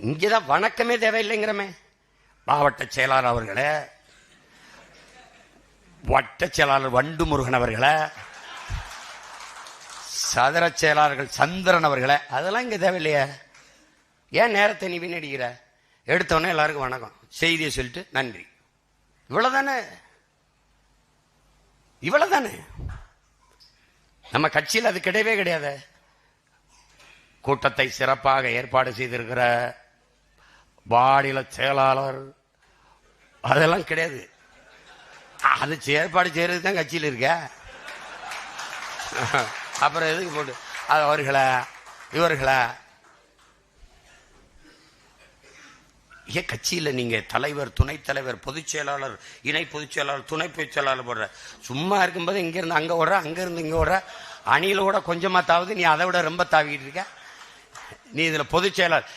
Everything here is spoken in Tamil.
இங்கதான் வணக்கமே தேவையில்லைங்கிறமே. மாவட்ட செயலாளர் அவர்களே, வட்ட செயலாளர் வண்டு முருகன் அவர்களை, சதுர செயலாளர்கள் சந்திரன் அவர்களை, அதெல்லாம் இங்க தேவையில்லையே. ஏன் நேரத்தை நீ வீணடிக்கிற? எடுத்தோடனே எல்லாருக்கும் வணக்கம், செய்தியை சொல்லிட்டு நன்றி, இவ்வளவுதானே. இவ்வளவுதானே. நம்ம கட்சியில் அது கிடையவே கிடையாது. கூட்டத்தை சிறப்பாக ஏற்பாடு செய்திருக்கிற மாநில செயலாளர் அதெல்லாம் கிடையாது. அது ஏற்பாடு செய்யறதுக்கு தான் கட்சியில் இருக்க. அப்புறம் எதுக்கு போட்டு அவர்களை இவர்களை ஏன் கட்சியில் நீங்க தலைவர், துணைத் தலைவர், பொதுச் செயலாளர், இணை பொதுச் செயலாளர், துணை பொதுச் செயலாளர் போடுற? சும்மா இருக்கும்போது இங்க இருந்து அங்க ஓடுற, அங்க இருந்து இங்க ஓடுற. அணியில கூட கொஞ்சமா தாவது, நீ அதை விட ரொம்ப தாவிக்கிட்டு இருக்க. நீ இதுல பொதுச் செயலாளர்